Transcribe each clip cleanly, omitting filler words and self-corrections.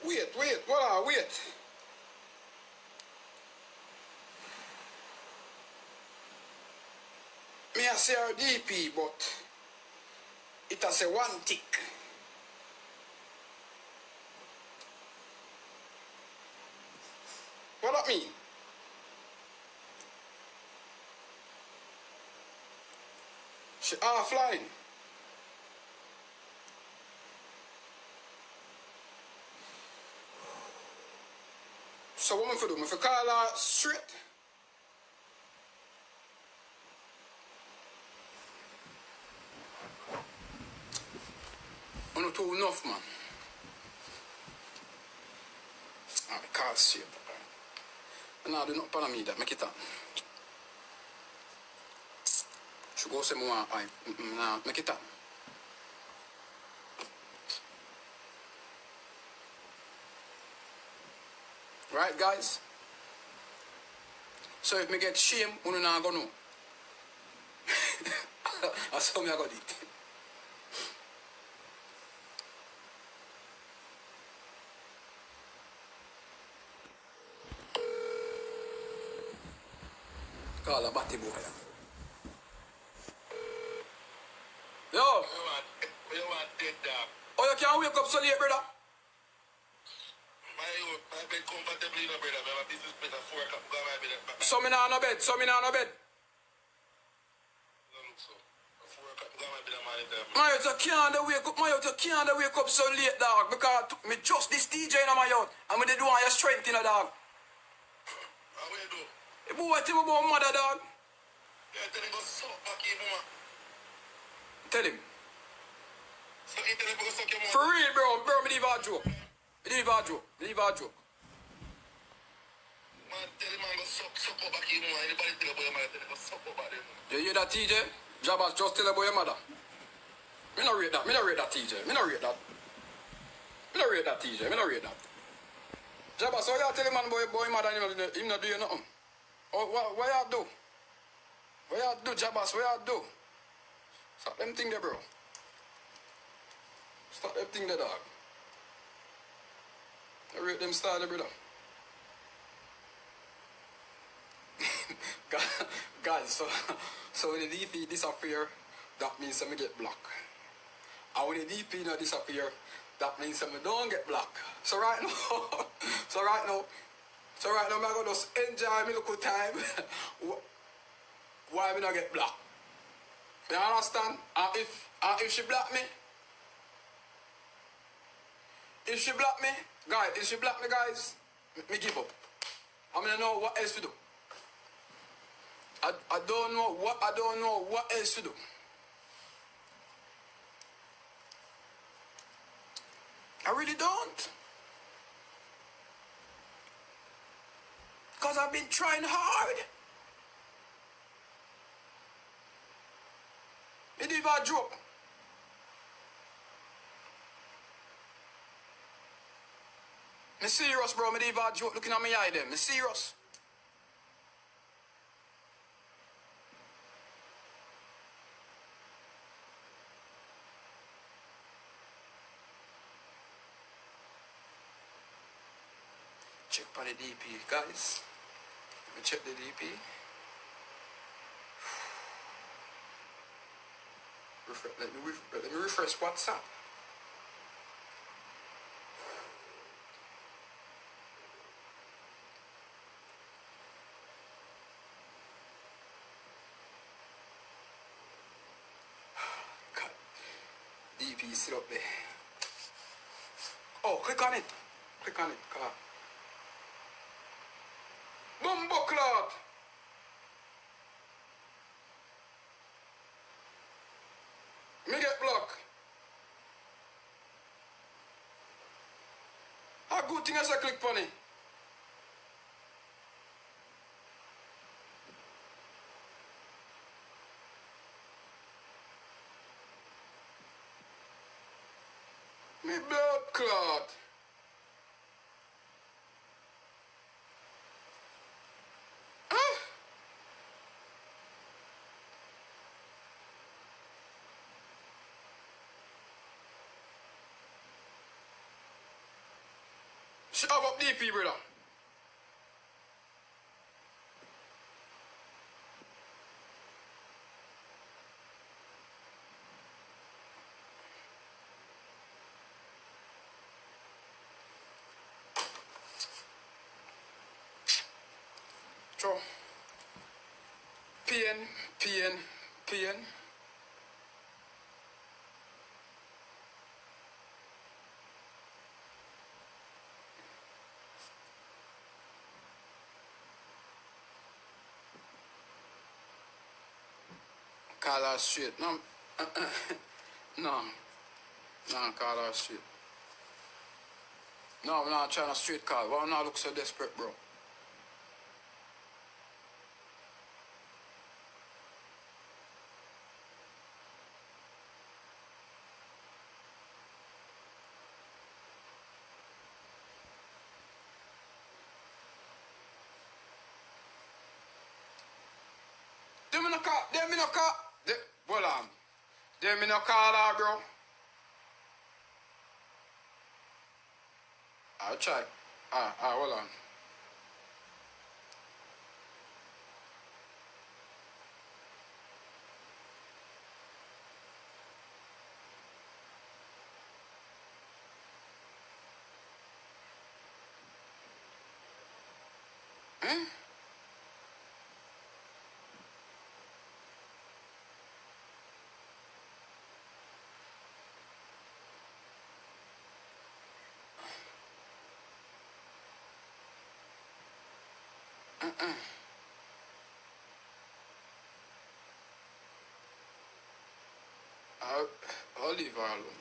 Wait, hold on, wait. Me I say our DP, but it has a one tick. What that mean? She offline. So what am I do? I call her straight. I'm not too enough, man. I call straight. And now do not pan me that, make it up. She go say more, nah, make it up. Right, guys? So if me get shame, you not gonna know. That's how me I got it. Call a batty boy. Yo! You want dead dog? Oh, you can't wake up so late, brother? My bed comfortably, no brother. I have a business bed at 4 o'clock. Go my bed at So me nah no bed, so me nah no bed. No look so. At 4 o'clock, go my bed at morning time. My out, you can't wake up, my out, you can't wake up so late, dog. Because me just this DJ in my out. And me they do want your strength in a dog. How will you do? The boy tell me about mother, dog. Yeah, tell him go suck back in, mama. Tell him. So he tell him go suck your mama. For real, bro, me leave a joke. Me leave a joke. Man, tell him man go suck up back in, mama. Anybody tell about your mother, tell him go suck up back in. You hear that, TJ? Jabba just tell about your mother. Me not rate that, TJ. Me not rate that, TJ. Jabba, so you tell him man boy mother and him not do you nothing. Oh, what you do? What you do, Jabba? What you do? Stop them thing there, bro. Stop them thing there, dog. I rate them style there, brother. Guys, so when the DP disappear, that means I get blocked. And when the DP not disappear, that means I don't get blocked. So right now, I'm gonna just enjoy my little time. Why me not get blocked? You understand? And if she block me, guys, me give up. I mean, I know what else to do. I don't know what else to do. I really don't. Because I've been trying hard. It is a joke. Me serious, bro. Me leave a joke looking at me eye them. Me serious. Check for the DP, guys. Let me check the DP. Let me refresh WhatsApp. God. DP is still up there. Oh, click on it. Car. Bumbo cloud. Me get blocked. A good thing as I click on it. Me blood clot. Huh? Shove up DP, brother. True. Pain. Call her straight. No. No. No, call her straight. No, I'm not trying to straight call. Why not look so desperate, bro? Them in the car. Hold on. Them in the car, bro. I'll try. Hold on. Eh? I'll leave her alone.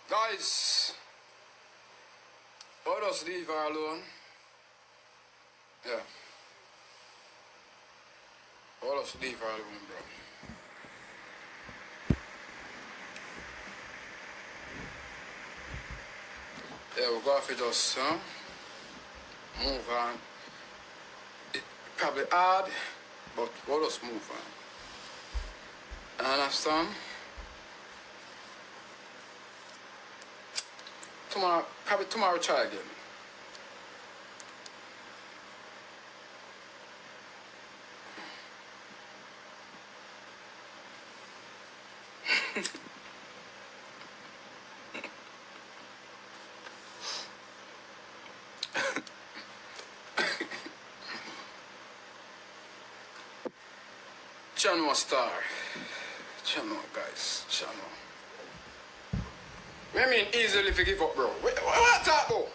Guys, I'll just leave her alone. Yeah. I'll just leave her alone, bro. Yeah, we're going to just move on. It probably hard, but we'll just move on. Understand? Probably tomorrow try again. Channel star. Channel, guys. Channel. I mean easily forgive up, bro. What that, bro?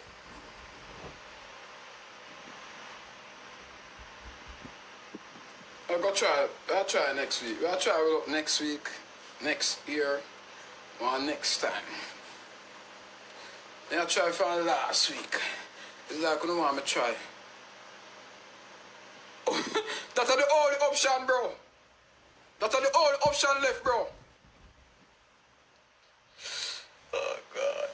I'll try next week. I'll try next week, next year, or next time. Then I'll try for last week. It's like you don't want me to try. That's the only option, bro. That's the only option left, bro. Oh, God.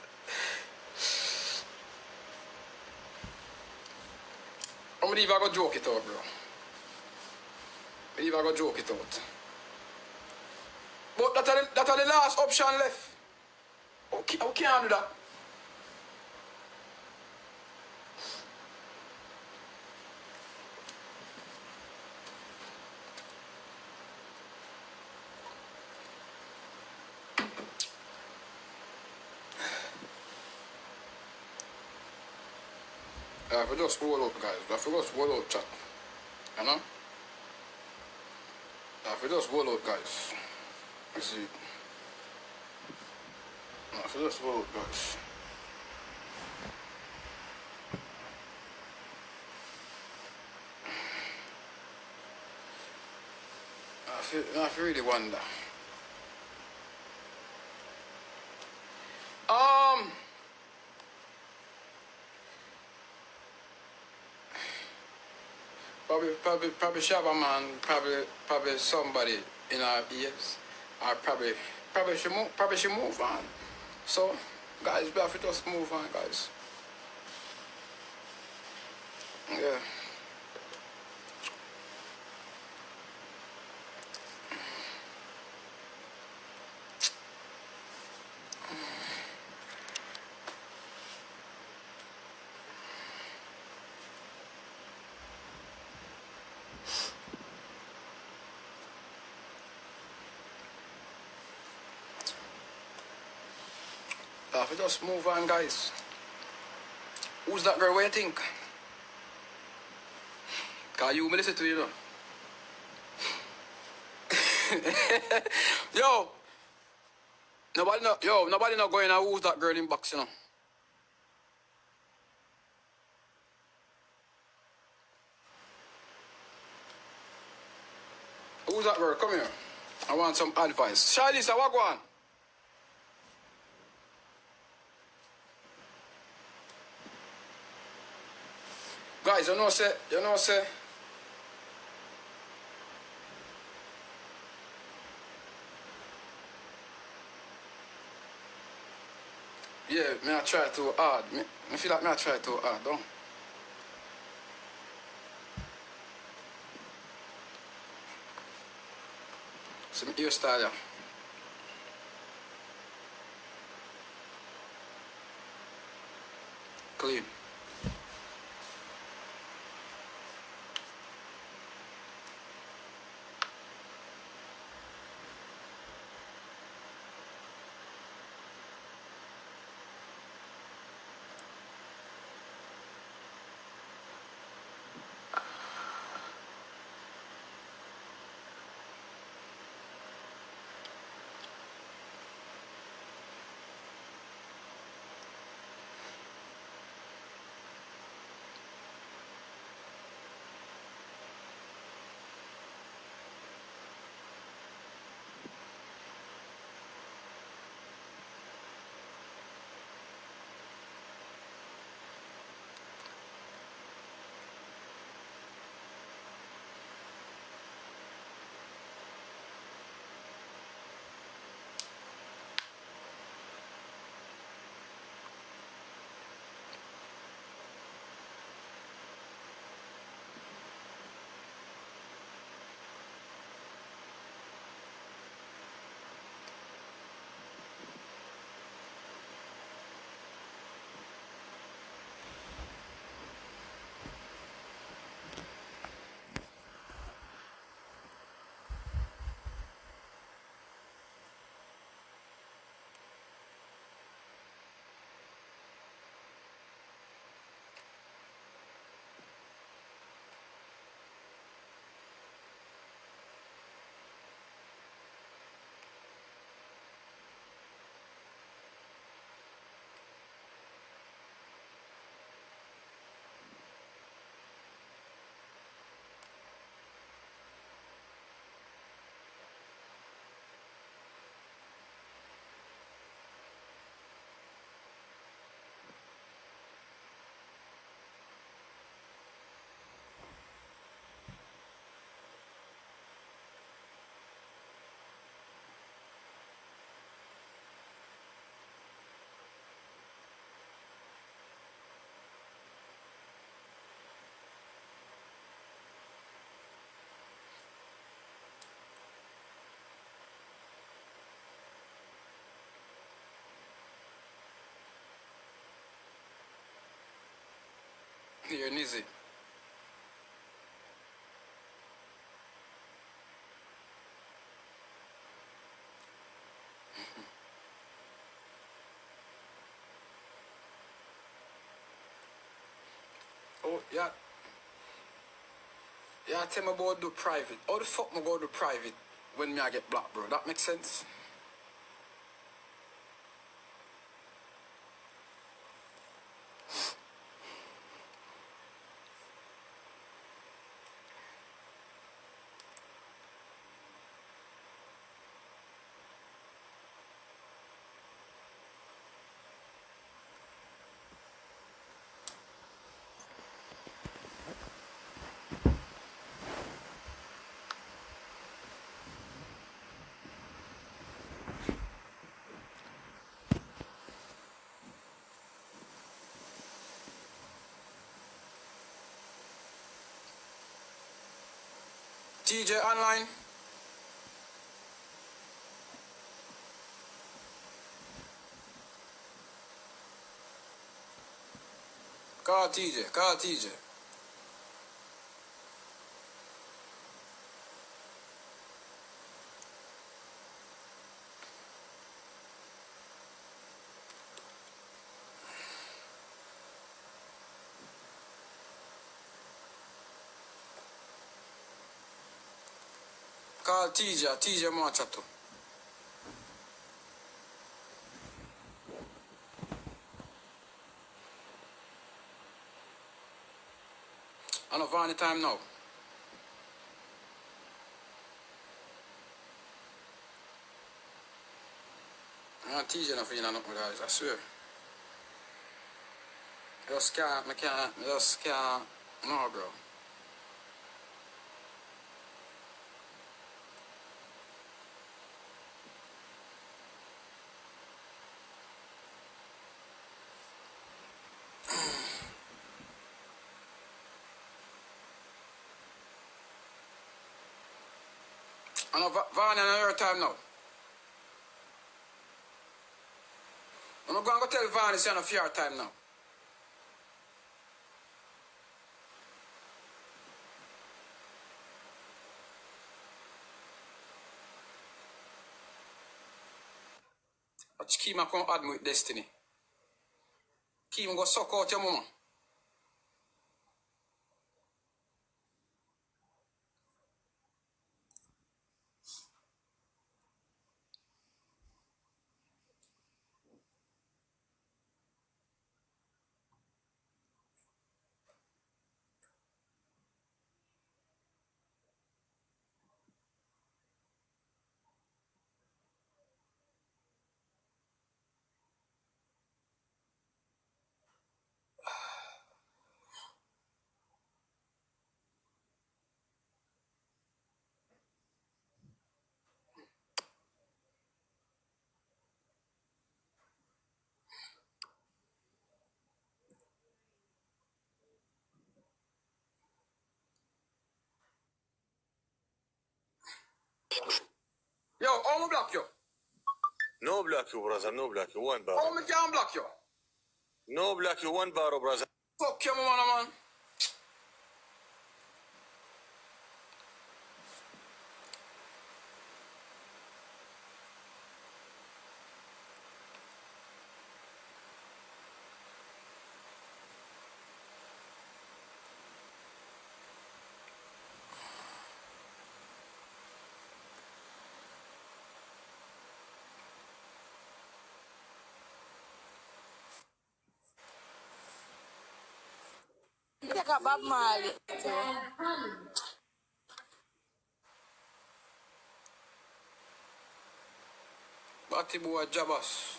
I'm gonna leave I go joke it out, bro. I leave I go joke it out. But that's the last option left. Okay, I can't do that. I have to just hold out, guys. I have to just hold out, chat. You know? I have to just hold out, guys. You see? I have to just hold out, guys. I have to really wonder. Probably Shabba man, probably somebody in our ears. Or probably should move on. So, guys, we have to just move on, guys. Yeah. If we just move on, guys. Who's that girl? What you think? Cause you me listen to you know. Yo, nobody not going to who's that girl in box, you know. Who's that girl? Come here. I want some advice. Charlize, what go on? Guys, you know say. Yeah, me I try too hard. I feel like me I try too hard, don't? Some hairstyle, yeah. Clean. You're easy. Oh, yeah. Yeah, tell me about do private. How the fuck me go do private when me I get blocked, bro? That makes sense? TJ online? Call TJ. Call TJ. Call TJ more chat to. I don't have any time now. I don't TJ nothing, guys, I swear. I just can't, no, bro. I know Varney on your time now. I'm not going to tell Varney it's on your time now. Watch Keema come add me with destiny. Keema go suck out your mama. Yo, how me block you? No block you, brother. No block you. One bar. How me can block you? No block you. One bar, brother. Fuck your mama, man. Take a Bob Marley. Batty boy Jabas.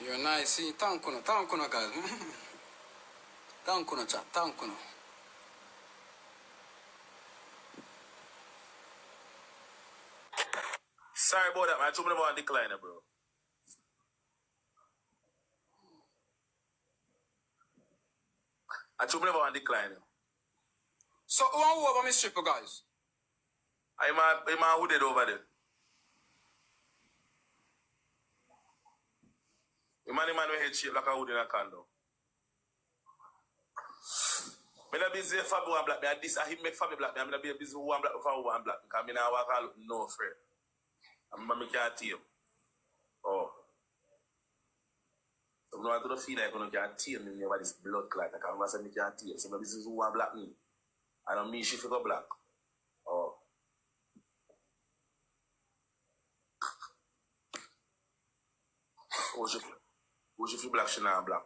You're nice. See, thank you, guys. Thank you, chat. Thank you. Sorry about that, man. I told me about decline, bro. I told me about decline. So, who over me stripper, guys? I'm a hooded over there. The man with head shape like a hood in a condo. I'm not busy for one black. I him make family black. I'm not busy for one black for one black. Because I'm not walk out no friend. I'm can't team. Oh. So I don't feel like I can't team me about this blood clot. I can't say I can't team. So I'm busy for one black me. I don't mean she figure black. Oh. Who she feel black, she not black.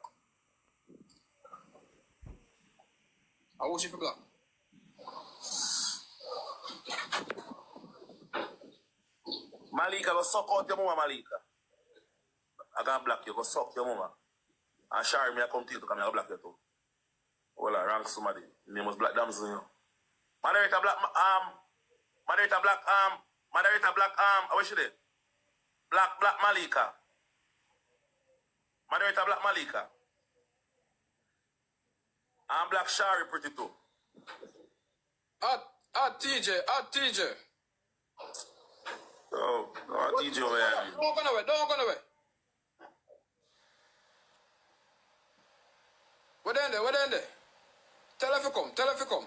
I wish you for black. Malika, go suck out your mama, Malika. I can't black you, go suck your mama. And Shari, me I come to you to come here, black you too. Well, I rank somebody. Name was Black Damsel, you know. Moderator Black, Moderator Black, how is she there? Black Malika. Moderator Black Malika. And Black Shari pretty too. At TJ. Oh, TJ over here. Don't go away. Where then there? Tell her if you come.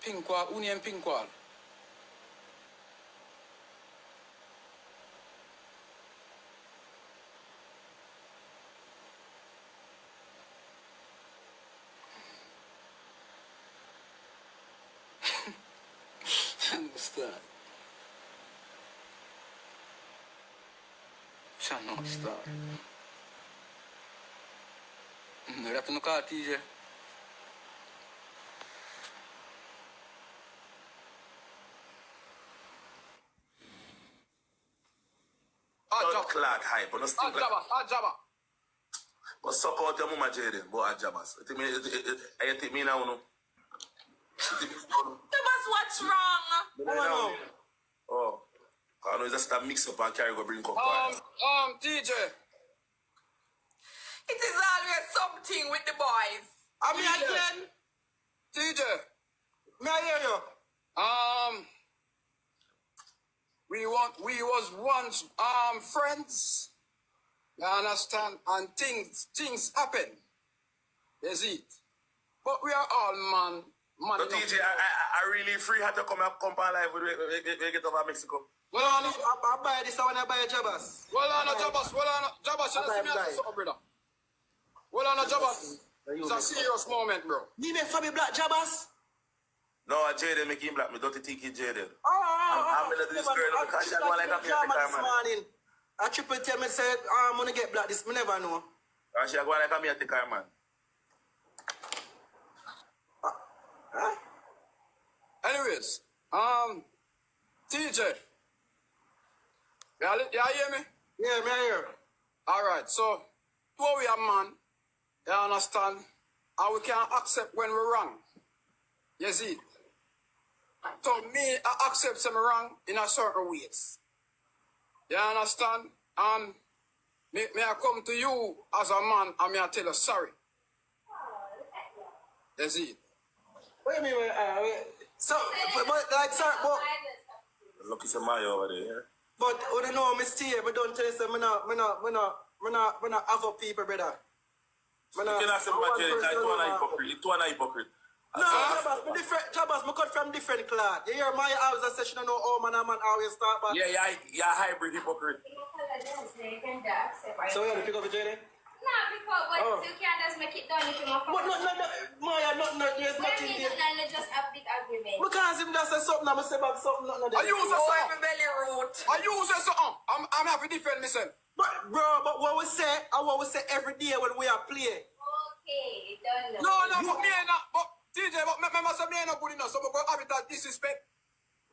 Pinkwall. Who named Pinkwall? Understand? Shall not start. No, that's no car, TJ. Don't clad hype. But still Jabba. but suck out your mama Jayden. But Jabas. I think me now, no. Jabas, what's wrong? Oh. I know it's just a mix up and carry go bring up. TJ. It is always something with the boys. I mean, again, TJ. may I hear you? We was once friends. You understand? And things happen. That's it. But we are all man. But TJ, I really free had to come live with we get over Mexico. Well, I buy this when I buy Jabas. Well, on Jabas, you see me as something, brother. Well, on Jabas, it's a serious moment, bro. Me make for me black Jabas. No, Jayden make him black. Me don't think he Jayden. I'm gonna do this girl because she want like a this morning. I triple tell me said I'm gonna get black. This me never know. And she go like a me at the car, man. Anyways, TJ, you hear me? Yeah, me hear. All right, so though we are man, you understand, and we can accept when we're wrong. You see? So me, I accept some wrong in a certain ways. You understand? And me I come to you as a man and me I tell you sorry. You see? What do you mean? So, but like, sir, but Look, it's a Maya over there. but you don't know me stay. Me don't tell you say me not other people, brother. You cannot say my Jayden. It's one hypocrite. No, Jabas, me different. Jabas, me cut from different cloth. You hear my house a session and know all man and man always start back. Yeah, hybrid hypocrite. So you pick up the Jayden? No, because you can't just make it done if you want. But no, Maya, there's What nothing mean there. just a big agreement? Because him just say something, I'm say back something, nothing there. Are you say Oh, something? I'm belly root. Are you say something? I'm happy to defend myself. But what we say, and what we say every day when we are playing. Okay, don't know. No, but me ain't not. But TJ, but me must say me ain't not good enough. So we go have it as disrespect.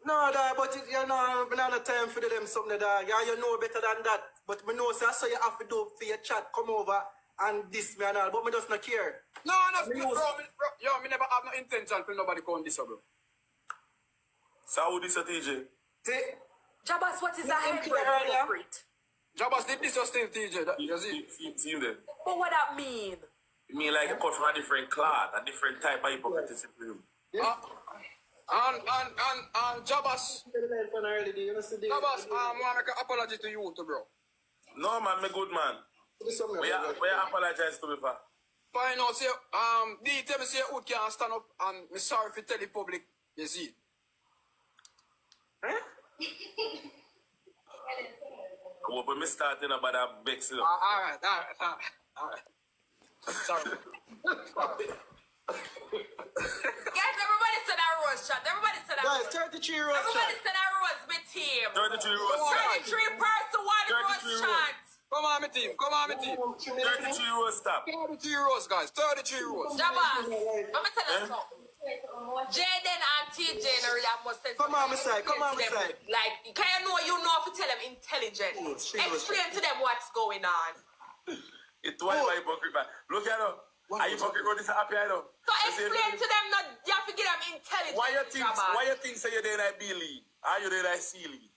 No, dog, but you know, we don't have time for them something, dog. Yeah, you know better than that. But me know, so you have to do for your chat, come over and this me and all. But me just not care. No, bro. Me never have no intention for nobody going this, bro. So how this a TJ? See? Jabas, what is a hybrid earlier. hypocrite? Jabas did this or still TJ. You see? See him there. But what that mean? You mean like you cut from a different cloth, a different type of hypocrisy for him. And Jabas, Jabas, I want to make an apology to you too, bro. No man, me good man. We apologize to me for. Find out, say, they tell me say who can stand up and me sorry for tell the public, you see. Huh? Come up with me starting about that Bex. All right. Sorry. Guys, everybody said that rose shot. Everybody said that Guys, rose. 33 rows Everybody shot. said that rose with team. 33 rows. 33 person, one 33 rose rows. shot. Come on, my team. 33 rows stop. 33 rows, guys. 33 rows. Jabas, let me tell you something. Jayden and TJ must say Come on, my side. Come on, my them. side. Like, can you know if you tell them intelligent. Explain to them what's going on. It's one of my hypocrite man. Look at her. Are you hypocrite on this happy I know? So explain to them not you have to give them intelligence. Why you think say you're there in B league? Are you there in C league?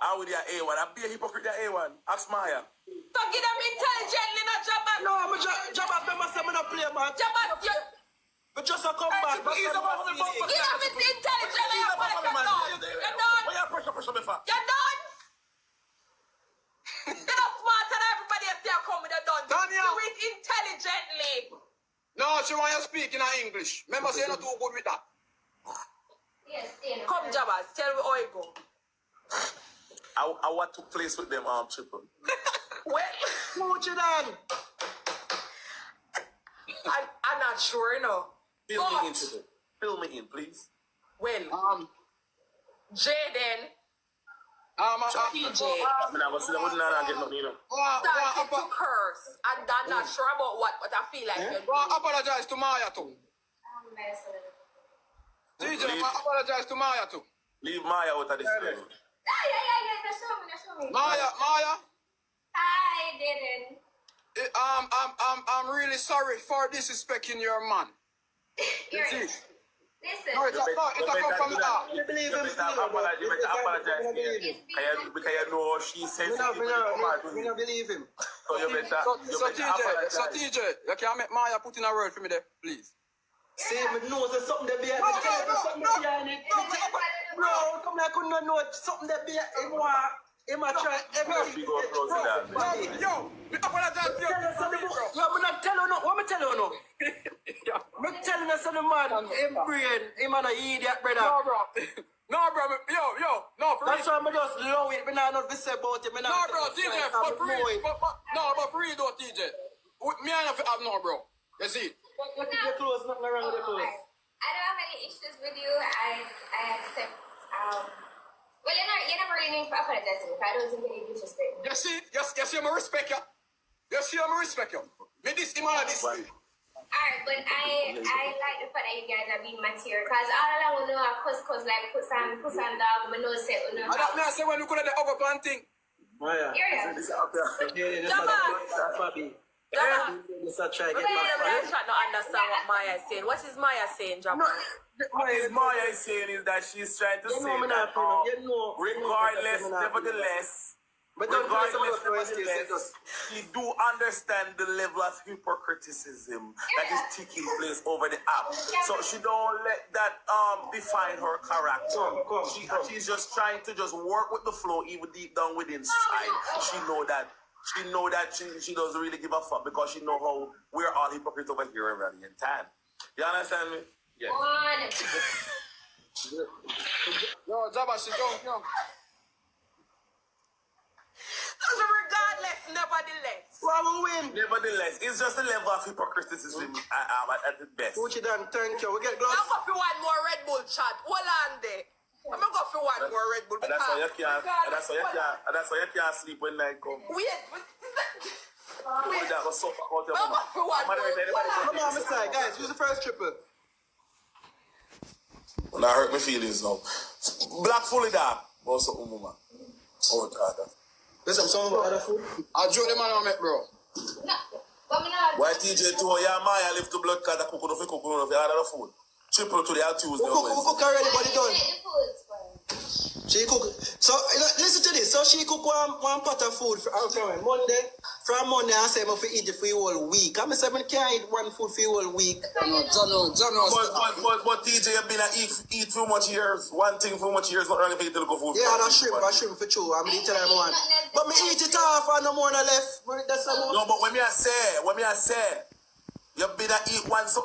How with your A1? I'll be a hypocrite at A1. Ask Maya. So give them intelligently, not Jabas. No, I'm Jabas, remember say me not play, man. Jabas, you But just a come back. give them intelligently. You're done. Why you pressure me for? You're done. You're not smarter than everybody else here come with a done. Daniel. Do it intelligently. No, she want you speak in English. Remember, say you're not too good with that. pause. Tell me how it go. I want to place with them triple. Well, Smooch it on. I'm not sure, you know. Fill me in, But, triple. Fill me in, please. well, Jayden, TJ, I mean, I was saying, I wouldn't get nothing, you know. started to curse, and I'm not sure about what, but I feel like you're doing. Apologize to Maya too. TJ, apologize to Maya too. Leave Maya out of this. Yeah. That's show me. Maya, Hi, Jayden. I'm really sorry for disrespecting your man. You're That's it. Listen. No, it's a come from the heart. You believe You him better still, but apologize. You better apologize. Because you know she sensitive. me not believe him. So you better So apologize. TJ, you can make Maya put in a word for me there, please. See, me know there's something there behind it. Something there behind it. Bro, come here, I couldn't know something there behind it. He might try everything. Big old close to that, man. Yo, me apologize to you. Yo, I'm not telling you no. What am I telling you no? I'm telling you something, man. Him brain, him an idiot, brother. No, bro. No, bro. No, for That's real. why I just love it. Me not know what to say about it. Me No, not bro, TJ, but for real. But for real though, TJ. Me and you have no, bro. You see? Look at your clothes, nothing wrong with your clothes. I don't have any issues with you. I accept. Well, you're not really need to apologize to me. I don't think any disrespect. You see? You see, I respect you. You see, I respect you. Me this, him and this. Alright, but I like the fact that you guys are being mature. Because all along we know I cuss like puss and dog. We know say we know. And that me I say when you could have the over plan thing. Maya. Here This out there. Yeah, this is Fabi. Jabba, This is try to get I'm my trying to understand what Maya is saying. What is Maya saying, Jabba? What is Maya is saying is that she's trying to say that regardless, nevertheless, But don't tell someone regardless, else to nevertheless, she do understand the level of hypocriticism that is taking place over the app. So she don't let that define her character. She's just trying to just work with the flow, even deep down within inside. She know that she doesn't really give a fuck because she know how we're all hypocrites over here already in time. You understand me? Yeah. Yo, Jabba, she don't, yo. Regardless, nevertheless. Well, we win. Nevertheless, it's just a level of hypocriticism at the best. Put it down, thank you. We get I'm gloves. going for one more Red Bull chat. Hold on there. I'm going to go for one more Red Bull. And that's why you can't sleep when night come. Wait. That was so fuck out your I'm mama. going for one more. Come on, my side. Guys, who's the first triple? That hurt my feelings now. Black fully dark. Also, mama. Oh, God. Listen, some other food. I joke the man I met, bro. No, but me not. Why TJ to your Maya live to blood cut a cook enough of the other food? Triple to the Tuesday. Who cook already, but it done. The food's fine. She cook. So listen to this. So she cook one pot of food from Monday. From Monday, I say I fi eat it for the whole week. I say I can't eat one food for the whole week. John. But TJ have been eat for much years. One thing for much years, not running for you to go food. Yeah, I shrimp for true. I'm eating time one. But me eat it off and no more than left. That's some more. No, but when me I say, you been eat one something.